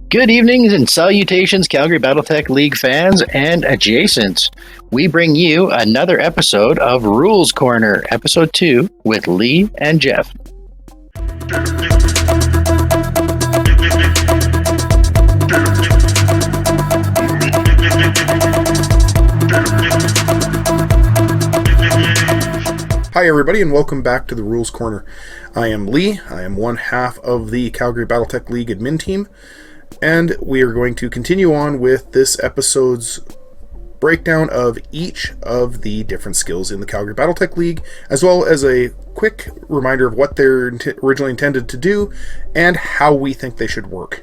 Good evenings and salutations, Calgary Battletech League fans and adjacents. We bring you another episode of Rules Corner, Episode 2, with Lee and Jeff. Hi everybody and welcome back to the Rules Corner. I am Lee, I am one half of the Calgary Battletech League admin team, and we are going to continue on with this episode's breakdown of each of the different skills in the Calgary Battletech League, as well as a quick reminder of what they're originally intended to do and how we think they should work.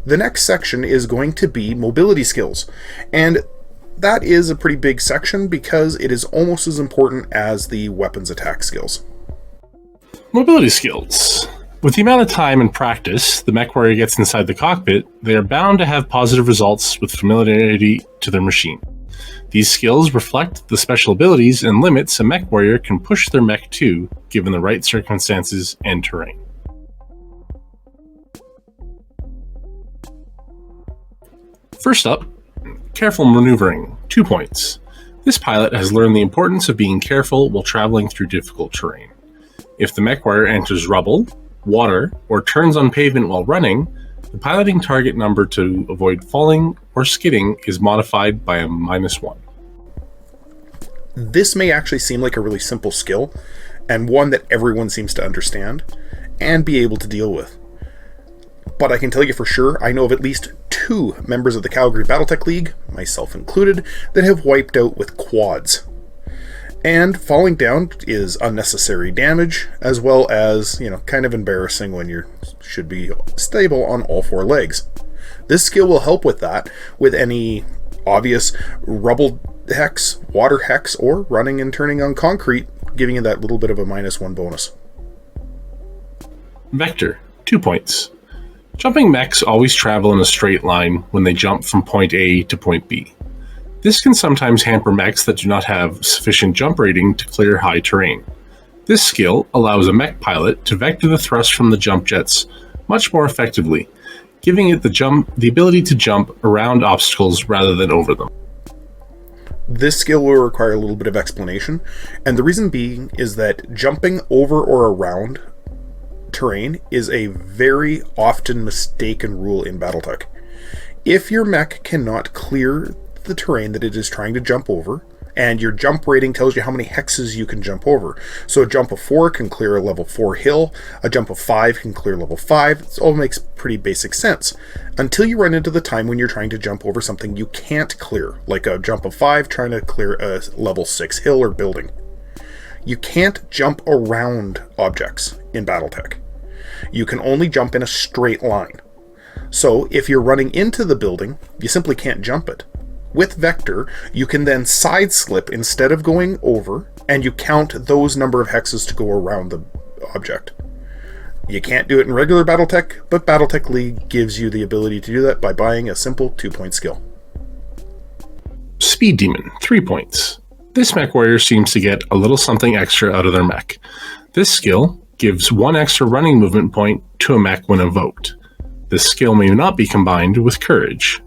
The next section is going to be mobility skills, and that is a pretty big section because it is almost as important as the weapons attack skills. Mobility skills. With the amount of time and practice the mech warrior gets inside the cockpit, they are bound to have positive results with familiarity to their machine. These skills reflect the special abilities and limits a mech warrior can push their mech to, given the right circumstances and terrain. First up, careful maneuvering, 2 points. This pilot has learned the importance of being careful while traveling through difficult terrain. If the mech warrior enters rubble, water, or turns on pavement while running, the piloting target number to avoid falling or skidding is modified by a -1. This may actually seem like a really simple skill, and one that everyone seems to understand and be able to deal with. But I can tell you for sure, I know of at least 2 members of the Calgary Battletech League, myself included, that have wiped out with quads. And falling down is unnecessary damage, as well as, kind of embarrassing when you should be stable on all 4 legs. This skill will help with that, with any obvious rubble hex, water hex, or running and turning on concrete, giving you that little bit of a -1 bonus. Vector, 2 points. Jumping mechs always travel in a straight line when they jump from point A to point B. This can sometimes hamper mechs that do not have sufficient jump rating to clear high terrain. This skill allows a mech pilot to vector the thrust from the jump jets much more effectively, giving it the ability to jump around obstacles rather than over them. This skill will require a little bit of explanation, and the reason being is that jumping over or around terrain is a very often mistaken rule in Battletech. If your mech cannot clear the terrain that it is trying to jump over, and your jump rating tells you how many hexes you can jump over. So a jump of 4 can clear a level 4 hill, a jump of 5 can clear level 5. It all makes pretty basic sense. Until you run into the time when you're trying to jump over something you can't clear, like a jump of 5 trying to clear a level 6 hill or building. You can't jump around objects in Battletech. You can only jump in a straight line. So if you're running into the building, you simply can't jump it. With Vector, you can then side slip instead of going over, and you count those number of hexes to go around the object. You can't do it in regular Battletech, but Battletech League gives you the ability to do that by buying a simple 2-point skill. Speed Demon, 3 points. This mech warrior seems to get a little something extra out of their mech. This skill gives 1 extra running movement point to a mech when invoked. This skill may not be combined with Courage.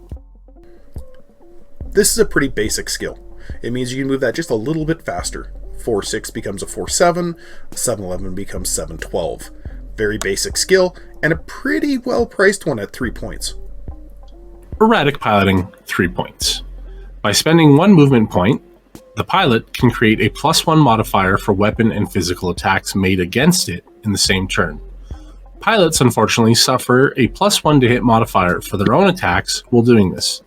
This is a pretty basic skill. It means you can move that just a little bit faster. 4-6 becomes a 4-7, 7-11 becomes 7-12. Very basic skill, and a pretty well-priced one at 3 points. Erratic Piloting, 3 points. By spending 1 movement point, the pilot can create a +1 modifier for weapon and physical attacks made against it in the same turn. Pilots, unfortunately, suffer a +1 to hit modifier for their own attacks while doing this.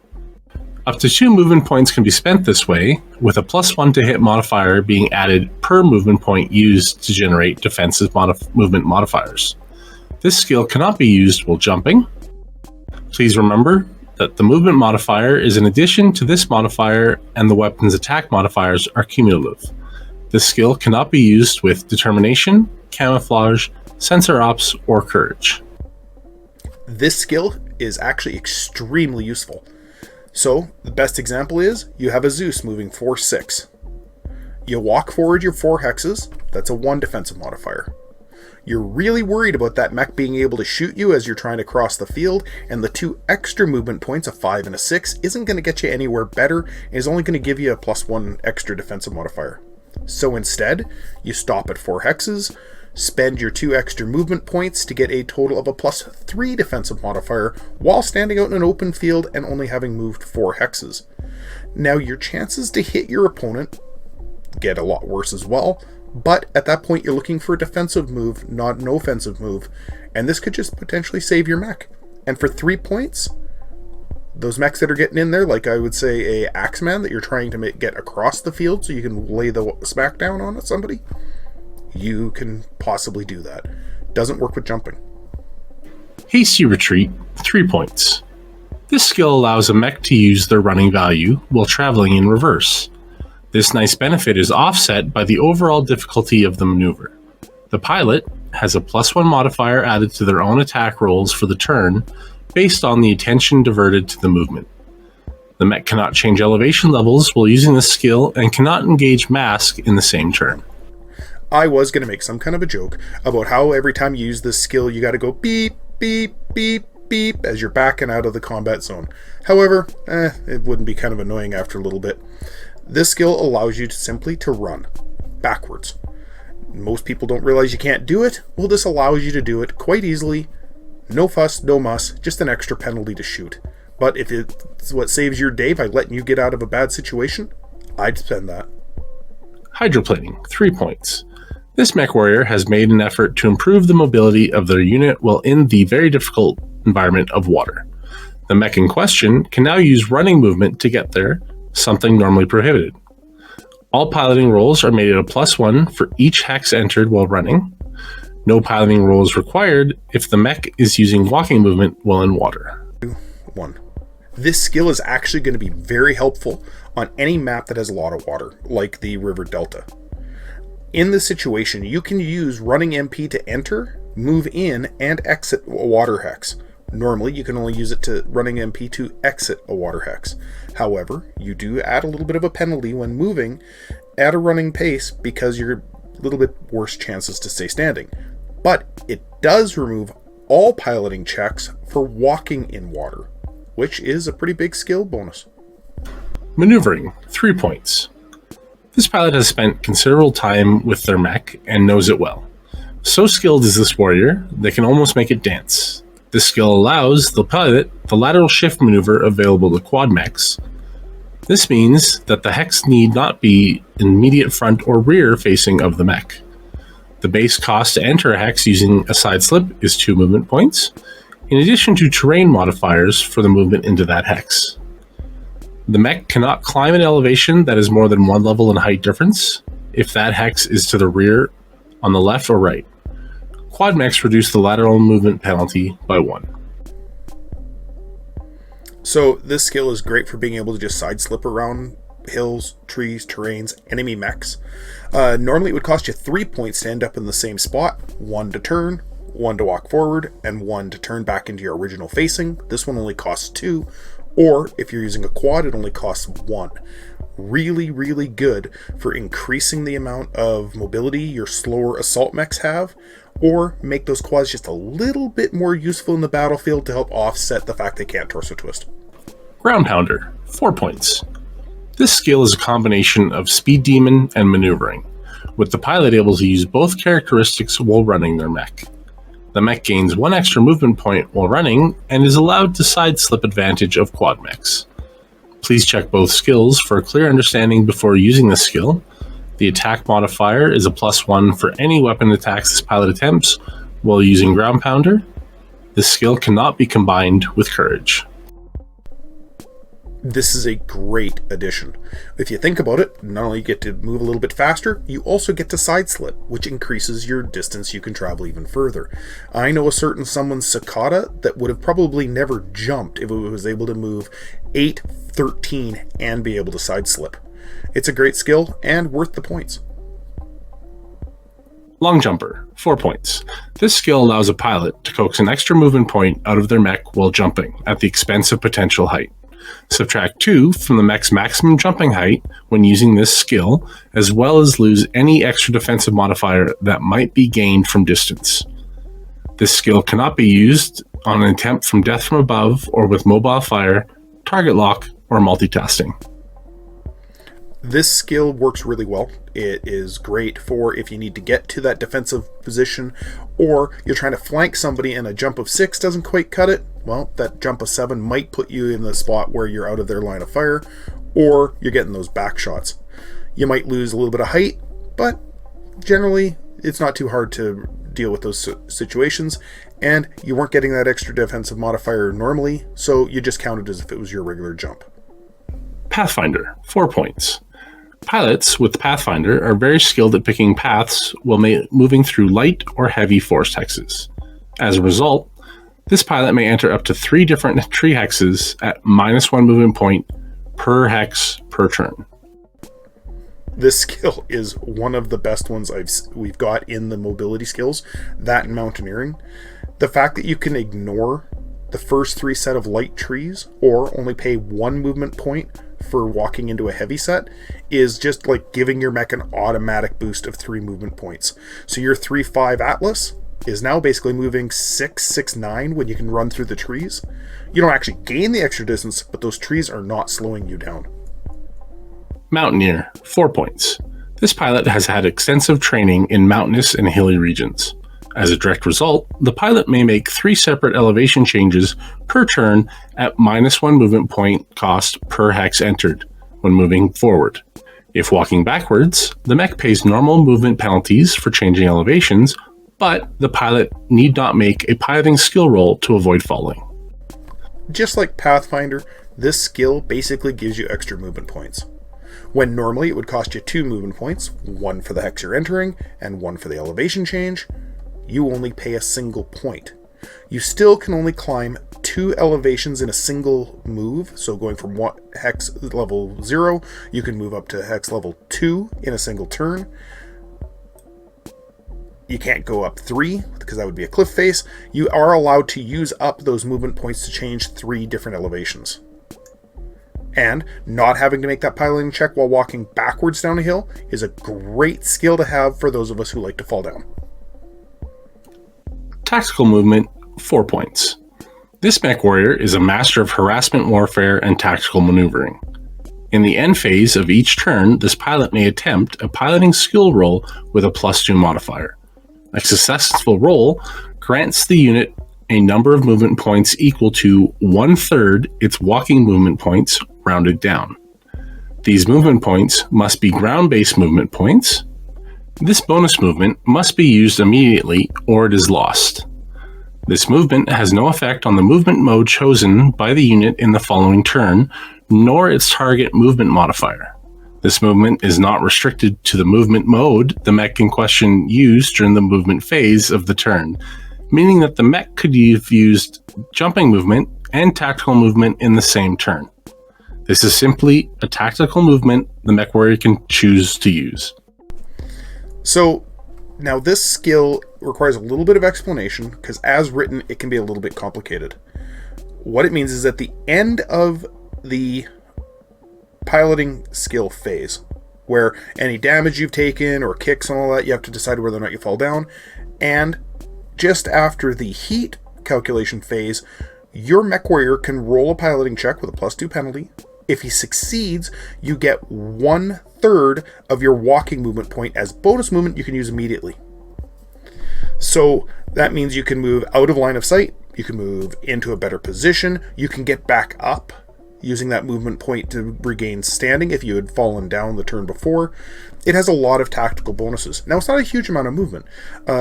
Up to 2 movement points can be spent this way, with a +1 to hit modifier being added per movement point used to generate defensive movement modifiers. This skill cannot be used while jumping. Please remember that the movement modifier is in addition to this modifier, and the weapon's attack modifiers are cumulative. This skill cannot be used with Determination, Camouflage, Sensor Ops, or Courage. This skill is actually extremely useful. So, the best example is, you have a Zeus moving 4-6. You walk forward your 4 hexes, that's a 1 defensive modifier. You're really worried about that mech being able to shoot you as you're trying to cross the field, and the 2 extra movement points, a 5 and a 6, isn't going to get you anywhere better, and is only going to give you a +1 extra defensive modifier. So instead, you stop at 4 hexes, spend your 2 extra movement points to get a total of a +3 defensive modifier while standing out in an open field and only having moved 4 hexes. Now your chances to hit your opponent get a lot worse as well, but at that point you're looking for a defensive move, not an offensive move, and this could just potentially save your mech. And for 3 points, those mechs that are getting in there, like I would say a axeman that you're trying to get across the field so you can lay the smackdown on somebody, you can possibly do that. Doesn't work with jumping. Hasty Retreat, 3 points. This skill allows a mech to use their running value while traveling in reverse. This nice benefit is offset by the overall difficulty of the maneuver. The pilot has a +1 modifier added to their own attack rolls for the turn based on the attention diverted to the movement. The mech cannot change elevation levels while using this skill and cannot engage mask in the same turn. I was going to make some kind of a joke about how every time you use this skill you got to go beep, beep, beep, beep as you're backing out of the combat zone. However, it wouldn't be kind of annoying after a little bit. This skill allows you to simply run backwards. Most people don't realize you can't do it. Well, this allows you to do it quite easily. No fuss, no muss, just an extra penalty to shoot. But if it's what saves your day by letting you get out of a bad situation, I'd spend that. Hydroplaning, 3 points. This mech warrior has made an effort to improve the mobility of their unit while in the very difficult environment of water. The mech in question can now use running movement to get there, something normally prohibited. All piloting rolls are made at a +1 for each hex entered while running. No piloting rolls required if the mech is using walking movement while in water. 1. This skill is actually going to be very helpful on any map that has a lot of water, like the River Delta. In this situation, you can use running MP to enter, move in, and exit a water hex. Normally, you can only use it to running MP to exit a water hex. However, you do add a little bit of a penalty when moving at a running pace because you're a little bit worse chances to stay standing. But it does remove all piloting checks for walking in water, which is a pretty big skill bonus. Maneuvering, 3 points. This pilot has spent considerable time with their mech and knows it well. So skilled is this warrior, they can almost make it dance. This skill allows the pilot the lateral shift maneuver available to quad mechs. This means that the hex need not be immediate front or rear facing of the mech. The base cost to enter a hex using a side slip is 2 movement points, in addition to terrain modifiers for the movement into that hex. The mech cannot climb an elevation that is more than 1 level in height difference if that hex is to the rear, on the left or right. Quad mechs reduce the lateral movement penalty by 1. So this skill is great for being able to just side slip around hills, trees, terrains, enemy mechs. Normally it would cost you 3 points to end up in the same spot, 1 to turn, 1 to walk forward, and 1 to turn back into your original facing. This one only costs 2, or if you're using a quad, it only costs 1. Really, really good for increasing the amount of mobility your slower assault mechs have, or make those quads just a little bit more useful in the battlefield to help offset the fact they can't torso twist. Groundpounder, 4 points. This skill is a combination of speed demon and maneuvering, with the pilot able to use both characteristics while running their mech. The mech gains 1 extra movement point while running and is allowed to side slip advantage of quad mechs. Please check both skills for a clear understanding before using this skill. The attack modifier is a +1 for any weapon attacks this pilot attempts while using groundpounder. This skill cannot be combined with courage. This is a great addition. If you think about it, not only you get to move a little bit faster, you also get to side slip, which increases your distance you can travel even further. I know a certain someone's cicada that would have probably never jumped if it was able to move 8, 13, and be able to side slip. It's a great skill and worth the points. Long Jumper, 4 points. This skill allows a pilot to coax an extra movement point out of their mech while jumping at the expense of potential height. Subtract 2 from the mech's maximum jumping height when using this skill, as well as lose any extra defensive modifier that might be gained from distance. This skill cannot be used on an attempt from death from above or with mobile fire, target lock, or multitasking. This skill works really well. It is great for if you need to get to that defensive position, or you're trying to flank somebody and a jump of 6 doesn't quite cut it. Well, that jump of 7 might put you in the spot where you're out of their line of fire, or you're getting those back shots. You might lose a little bit of height, but generally it's not too hard to deal with those situations, and you weren't getting that extra defensive modifier normally, so you just count it as if it was your regular jump. Pathfinder, 4 points. Pilots with Pathfinder are very skilled at picking paths while moving through light or heavy forest hexes. As a result, this pilot may enter up to 3 different tree hexes at -1 movement point per hex per turn. This skill is one of the best ones we've got in the mobility skills, that and mountaineering. The fact that you can ignore the first 3 set of light trees or only pay 1 movement point for walking into a heavy set is just like giving your mech an automatic boost of 3 movement points. So your 3-5 Atlas is now basically moving 6-6-9 when you can run through the trees. You don't actually gain the extra distance, but those trees are not slowing you down. Mountaineer, 4 points. This pilot has had extensive training in mountainous and hilly regions. As a direct result, the pilot may make 3 separate elevation changes per turn at -1 movement point cost per hex entered when moving forward. If walking backwards, the mech pays normal movement penalties for changing elevations, but the pilot need not make a piloting skill roll to avoid falling. Just like Pathfinder, this skill basically gives you extra movement points. When normally it would cost you 2 movement points, 1 for the hex you're entering and 1 for the elevation change, you only pay a single point. You still can only climb 2 elevations in a single move, so going from hex level 0, you can move up to hex level 2 in a single turn. You can't go up 3, because that would be a cliff face. You are allowed to use up those movement points to change 3 different elevations. And not having to make that piloting check while walking backwards down a hill is a great skill to have for those of us who like to fall down. Tactical movement, 4 points. This mech warrior is a master of harassment warfare and tactical maneuvering. In the end phase of each turn, this pilot may attempt a piloting skill roll with a +2 modifier. A successful roll grants the unit a number of movement points equal to 1/3 its walking movement points rounded down. These movement points must be ground-based movement points. This bonus movement must be used immediately or it is lost. This movement has no effect on the movement mode chosen by the unit in the following turn, nor its target movement modifier. This movement is not restricted to the movement mode the mech in question used during the movement phase of the turn, meaning that the mech could have used jumping movement and tactical movement in the same turn. This is simply a tactical movement the mech warrior can choose to use. So, now this skill requires a little bit of explanation, because as written, it can be a little bit complicated. What it means is at the end of the piloting skill phase, where any damage you've taken or kicks and all that, you have to decide whether or not you fall down, and just after the heat calculation phase, your mech warrior can roll a piloting check with a +2 penalty. If he succeeds, you get 1/3 of your walking movement point as bonus movement you can use immediately. So that means you can move out of line of sight, you can move into a better position, you can get back up using that movement point to regain standing if you had fallen down the turn before. It has a lot of tactical bonuses. Now, it's not a huge amount of movement.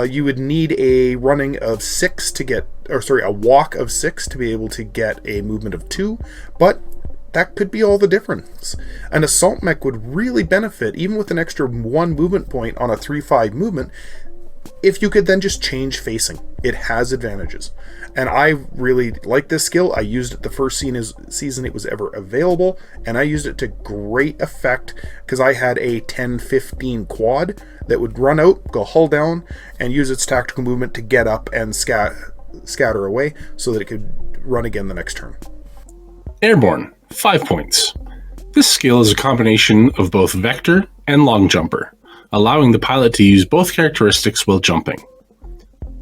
You would need a running of 6 to get, a walk of 6 to be able to get a movement of 2, but that could be all the difference. An assault mech would really benefit, even with an extra 1 movement point on a 3-5 movement, if you could then just change facing. It has advantages. And I really like this skill. I used it the first season it was ever available, and I used it to great effect because I had a 10-15 quad that would run out, go hull down, and use its tactical movement to get up and scatter away so that it could run again the next turn. Airborne, 5 points. This skill is a combination of both vector and long jumper, allowing the pilot to use both characteristics while jumping.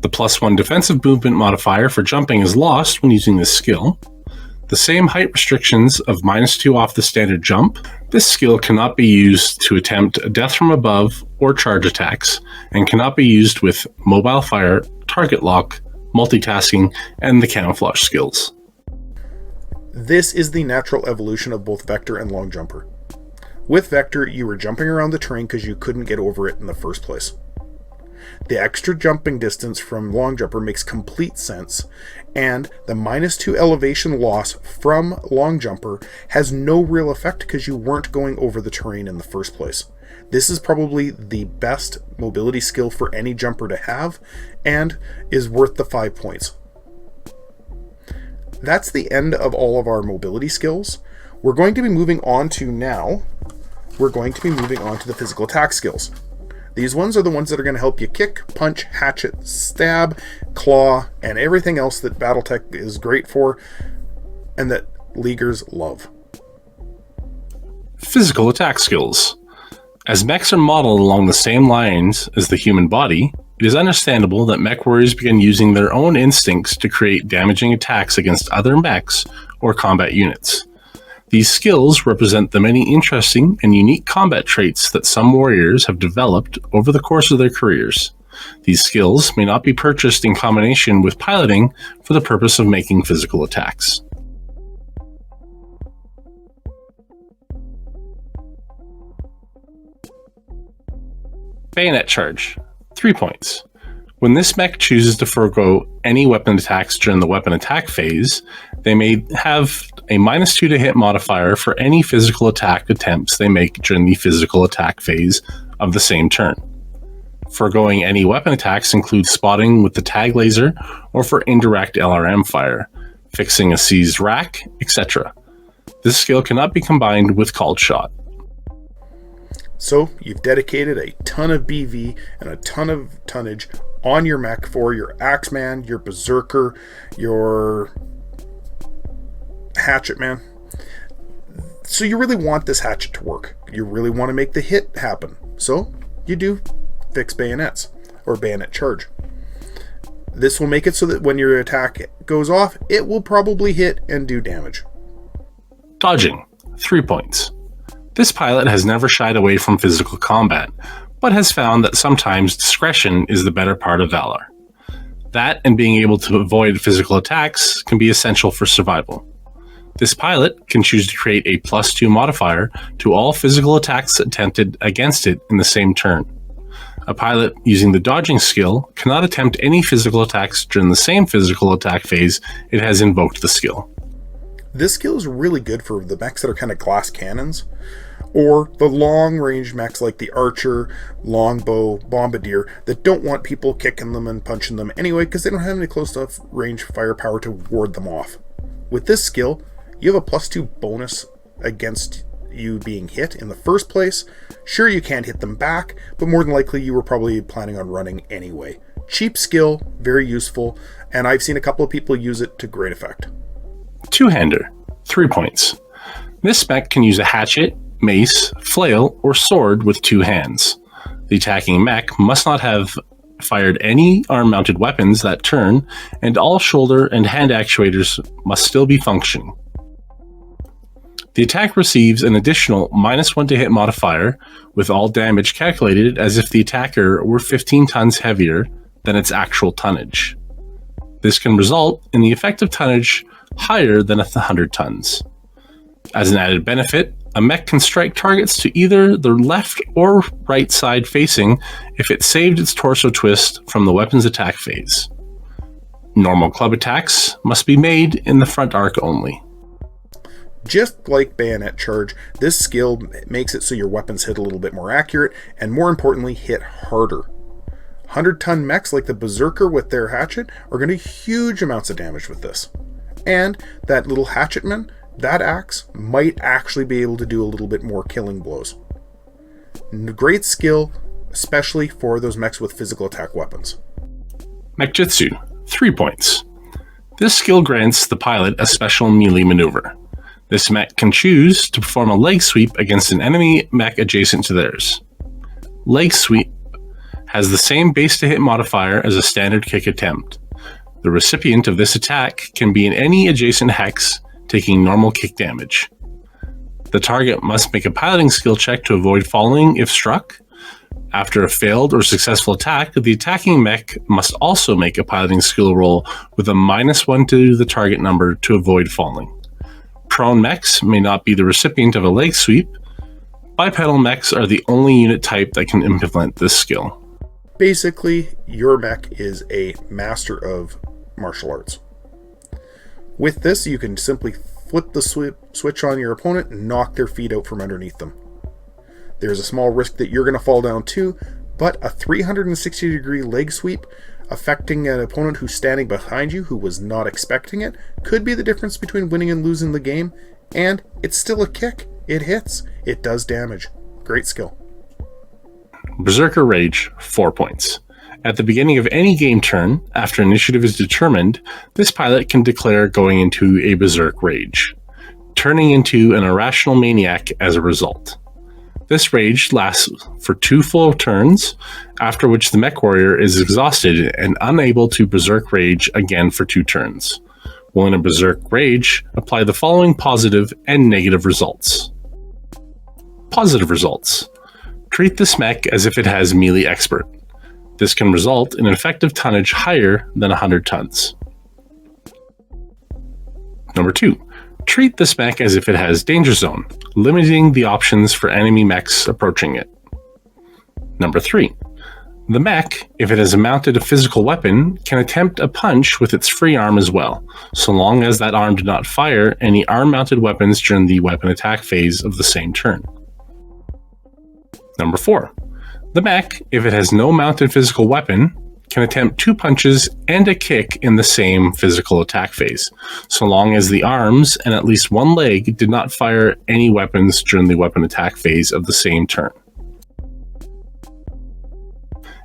The +1 defensive movement modifier for jumping is lost when using this skill. The same height restrictions of -2 off the standard jump. This skill cannot be used to attempt a death from above or charge attacks, and cannot be used with mobile fire, target lock, multitasking, and the camouflage skills. This is the natural evolution of both vector and long jumper. With vector, you were jumping around the terrain because you couldn't get over it in the first place. The extra jumping distance from long jumper makes complete sense, and the -2 elevation loss from long jumper has no real effect because you weren't going over the terrain in the first place. This is probably the best mobility skill for any jumper to have, and is worth the 5 points. That's the end of all of our mobility skills. We're going to be moving on to the physical attack skills. These ones are the ones that are going to help you kick, punch, hatchet, stab, claw, and everything else that Battletech is great for, and that Leaguers love. Physical attack skills. As mechs are modeled along the same lines as the human body, it is understandable that mech warriors begin using their own instincts to create damaging attacks against other mechs or combat units. These skills represent the many interesting and unique combat traits that some warriors have developed over the course of their careers. These skills may not be purchased in combination with piloting for the purpose of making physical attacks. Bayonet charge, 3 points. When this mech chooses to forego any weapon attacks during the weapon attack phase, they may have a -2 to hit modifier for any physical attack attempts they make during the physical attack phase of the same turn. Foregoing any weapon attacks include spotting with the tag laser or for indirect LRM fire, fixing a seized rack, etc. This skill cannot be combined with called shot. So you've dedicated a ton of BV and a ton of tonnage on your mech for your Axeman, your Berserker, your Hatchet Man. So you really want this hatchet to work. You really want to make the hit happen. So you do fix bayonets or bayonet charge. This will make it so that when your attack goes off, it will probably hit and do damage. Dodging, 3 points. This pilot has never shied away from physical combat, but has found that sometimes discretion is the better part of valor. That and being able to avoid physical attacks can be essential for survival. This pilot can choose to create a +2 modifier to all physical attacks attempted against it in the same turn. A pilot using the dodging skill cannot attempt any physical attacks during the same physical attack phase it has invoked the skill. This skill is really good for the mechs that are kind of glass cannons, or the long-range mechs like the Archer, Longbow, Bombardier that don't want people kicking them and punching them anyway because they don't have any close enough range firepower to ward them off. With this skill, you have a +2 bonus against you being hit in the first place. Sure, you can't hit them back, but more than likely you were probably planning on running anyway. Cheap skill, very useful, and I've seen a couple of people use it to great effect. Two-hander, 3 points. This mech can use a hatchet, mace, flail, or sword with 2 hands. The attacking mech must not have fired any arm-mounted weapons that turn, and all shoulder and hand actuators must still be functioning. The attack receives an additional -1 to hit modifier, with all damage calculated as if the attacker were 15 tons heavier than its actual tonnage. This can result in the effective tonnage higher than 100 tons. As an added benefit, a mech can strike targets to either the left or right side facing if it saved its torso twist from the weapon's attack phase. Normal club attacks must be made in the front arc only. Just like bayonet charge, this skill makes it so your weapons hit a little bit more accurate and more importantly hit harder. 100-ton mechs like the Berserker with their hatchet are going to do huge amounts of damage with this. And that little hatchetman, that axe, might actually be able to do a little bit more killing blows. Great skill, especially for those mechs with physical attack weapons. MKjitsu, 3 points. This skill grants the pilot a special melee maneuver. This mech can choose to perform a leg sweep against an enemy mech adjacent to theirs. Leg sweep has the same base to hit modifier as a standard kick attempt. The recipient of this attack can be in any adjacent hex, taking normal kick damage. The target must make a piloting skill check to avoid falling if struck. After a failed or successful attack, the attacking mech must also make a piloting skill roll with a -1 to the target number to avoid falling. Prone mechs may not be the recipient of a leg sweep. Bipedal mechs are the only unit type that can implement this skill. Basically, your mech is a master of martial arts. With this, you can simply flip the switch on your opponent and knock their feet out from underneath them. There's a small risk that you're going to fall down too, but a 360-degree leg sweep affecting an opponent who's standing behind you who was not expecting it could be the difference between winning and losing the game, and it's still a kick. It hits. It does damage. Great skill. Berserker Rage, 4 points. At the beginning of any game turn, after initiative is determined, this pilot can declare going into a Berserk Rage, turning into an irrational maniac as a result. This rage lasts for 2 full turns, after which the mech warrior is exhausted and unable to Berserk Rage again for 2 turns. While in a Berserk Rage, apply the following positive and negative results. Positive results. Treat this mech as if it has melee expert. This can result in an effective tonnage higher than 100 tons. Number 2. Treat this mech as if it has danger zone, limiting the options for enemy mechs approaching it. Number 3. The mech, if it has mounted a physical weapon, can attempt a punch with its free arm as well, so long as that arm did not fire any arm-mounted weapons during the weapon attack phase of the same turn. Number 4. The mech, if it has no mounted physical weapon, can attempt 2 punches and a kick in the same physical attack phase, so long as the arms and at least 1 leg did not fire any weapons during the weapon attack phase of the same turn.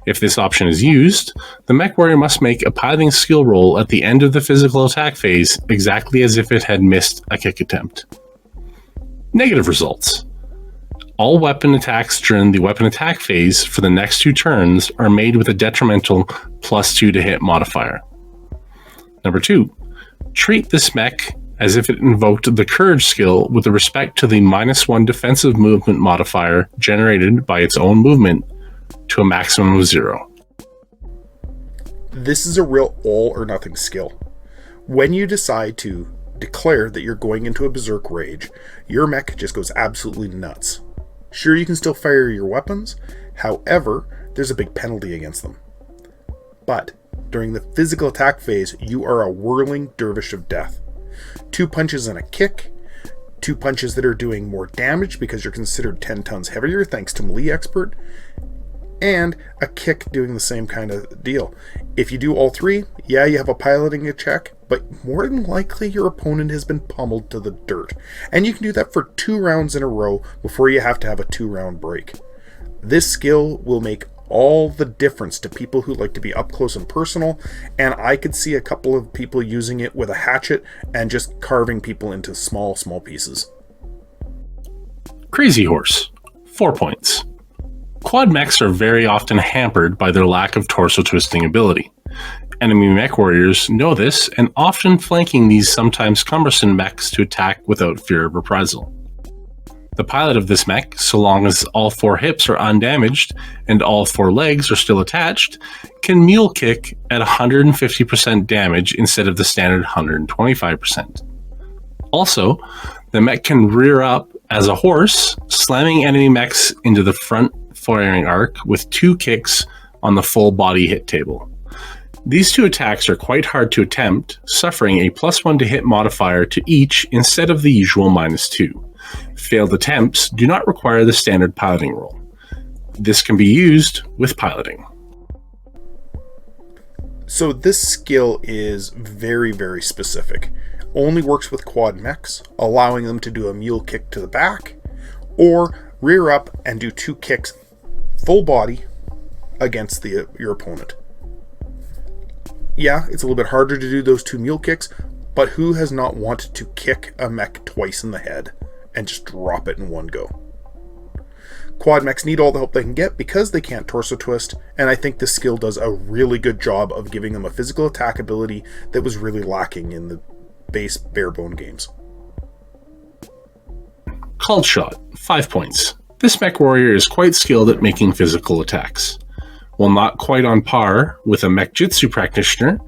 If this option is used, the mech warrior must make a piloting skill roll at the end of the physical attack phase exactly as if it had missed a kick attempt. Negative results. All weapon attacks during the weapon attack phase for the next 2 turns are made with a detrimental +2 to hit modifier. Number 2. Treat this mech as if it invoked the courage skill with respect to the -1 defensive movement modifier generated by its own movement to a maximum of 0. This is a real all or nothing skill. When you decide to declare that you're going into a Berserk Rage, your mech just goes absolutely nuts. Sure, you can still fire your weapons, however, there's a big penalty against them. But during the physical attack phase, you are a whirling dervish of death. 2 punches and a kick, 2 punches that are doing more damage because you're considered 10 tons heavier thanks to melee expert, and a kick doing the same kind of deal. If you do all 3, yeah, you have a piloting check, but more than likely your opponent has been pummeled to the dirt. And you can do that for 2 rounds in a row before you have to have a 2-round break. This skill will make all the difference to people who like to be up close and personal, and I could see a couple of people using it with a hatchet and just carving people into small pieces. Crazy Horse, 4 points. Quad mechs are very often hampered by their lack of torso twisting ability. Enemy mech warriors know this and often flanking these sometimes cumbersome mechs to attack without fear of reprisal. The pilot of this mech, so long as all 4 hips are undamaged and all 4 legs are still attached, can mule kick at 150% damage instead of the standard 125%. Also, the mech can rear up as a horse, slamming enemy mechs into the front firing arc with 2 kicks on the full body hit table. These 2 attacks are quite hard to attempt, suffering a +1 to hit modifier to each instead of the usual -2. Failed attempts do not require the standard piloting roll. This can be used with piloting. So this skill is very, very specific. Only works with quad mechs, allowing them to do a mule kick to the back, or rear up and do 2 kicks full body against your opponent. Yeah, it's a little bit harder to do those 2 mule kicks, But who has not wanted to kick a mech twice in the head and just drop it in one go? Quad mechs need all the help they can get because they can't torso twist, and I think this skill does a really good job of giving them a physical attack ability that was really lacking in the base barebone games. Called Shot, 5 points. This mech warrior is quite skilled at making physical attacks. While not quite on par with a MKjitsu practitioner,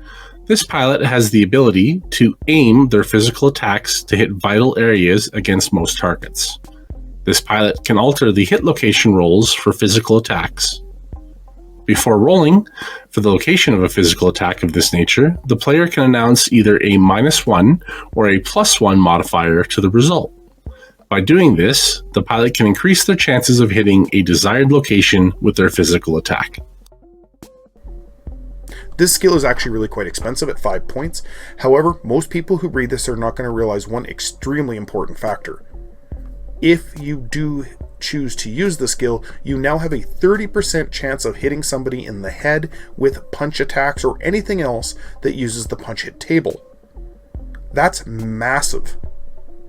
this pilot has the ability to aim their physical attacks to hit vital areas against most targets. This pilot can alter the hit location rolls for physical attacks. Before rolling for the location of a physical attack of this nature, the player can announce either a -1 or a +1 modifier to the result. By doing this, the pilot can increase their chances of hitting a desired location with their physical attack. This skill is actually really quite expensive at 5 points. However, most people who read this are not going to realize one extremely important factor. If you do choose to use the skill, you now have a 30% chance of hitting somebody in the head with punch attacks or anything else that uses the punch hit table. That's massive.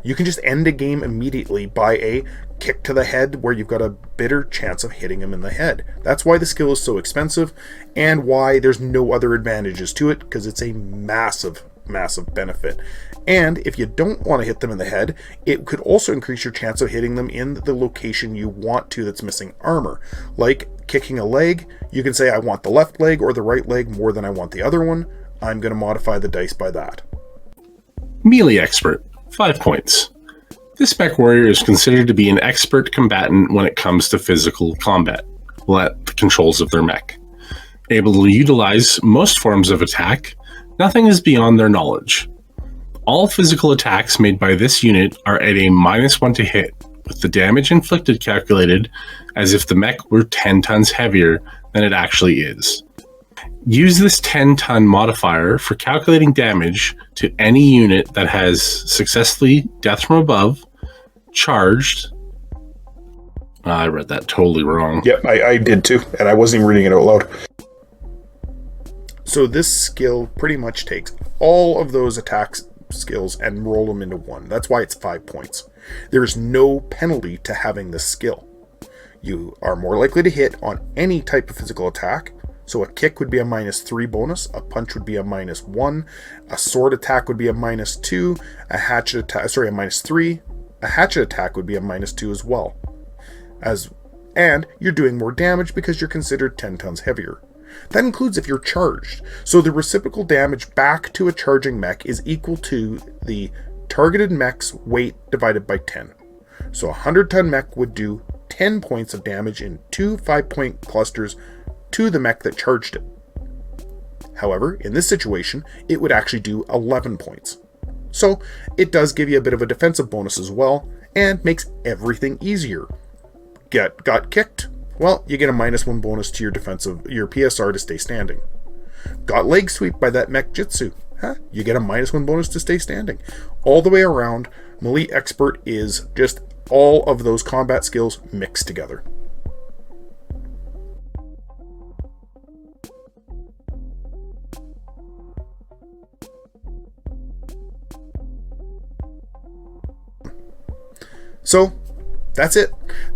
You can just end a game immediately by a kick to the head where you've got a better chance of hitting him in the head. That's why the skill is so expensive and why there's no other advantages to it, because it's a massive benefit. And if you don't want to hit them in the head, it could also increase your chance of hitting them in the location you want to that's missing armor. Like kicking a leg, you can say I want the left leg or the right leg more than I want the other one. I'm going to modify the dice by that. Melee Expert, 5 points. This mech warrior is considered to be an expert combatant when it comes to physical combat, at the controls of their mech. Able to utilize most forms of attack, nothing is beyond their knowledge. All physical attacks made by this unit are at a -1 to hit, with the damage inflicted calculated as if the mech were 10 tons heavier than it actually is. Use this 10-ton modifier for calculating damage to any unit that has successfully death from above, charged. I read that totally wrong. Yep, I did too, and I wasn't even reading it out loud. So this skill pretty much takes all of those attack skills and roll them into one. That's why it's 5 points. There is no penalty to having this skill. You are more likely to hit on any type of physical attack. So a kick would be a -3 bonus, a punch would be a -1, a sword attack would be a -2, a hatchet attack, a -3, a hatchet attack would be a -2 as well. And you're doing more damage because you're considered 10 tons heavier. That includes if you're charged. So the reciprocal damage back to a charging mech is equal to the targeted mech's weight divided by 10. So a 100-ton mech would do 10 points of damage in 2 5-point clusters to the mech that charged it. However, in this situation, it would actually do 11 points. So it does give you a bit of a defensive bonus as well, and makes everything easier. Got kicked? Well, you get a -1 bonus to your PSR to stay standing. Got leg sweep by that MKjitsu? You get a -1 bonus to stay standing. All the way around, Melee Expert is just all of those combat skills mixed together. So, that's it.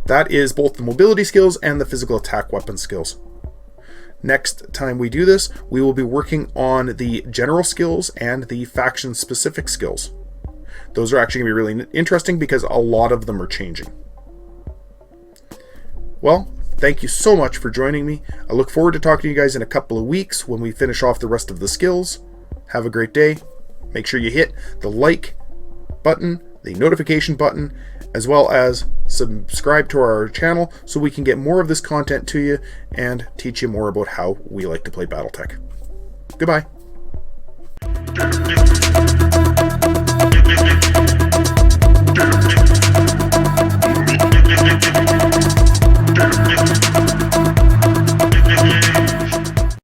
That is both the mobility skills and the physical attack weapon skills. Next time we do this, we will be working on the general skills and the faction-specific skills. Those are actually going to be really interesting because a lot of them are changing. Well, thank you so much for joining me. I look forward to talking to you guys in a couple of weeks when we finish off the rest of the skills. Have a great day. Make sure you hit the like button, the notification button, as well as subscribe to our channel so we can get more of this content to you and teach you more about how we like to play Battletech. Goodbye.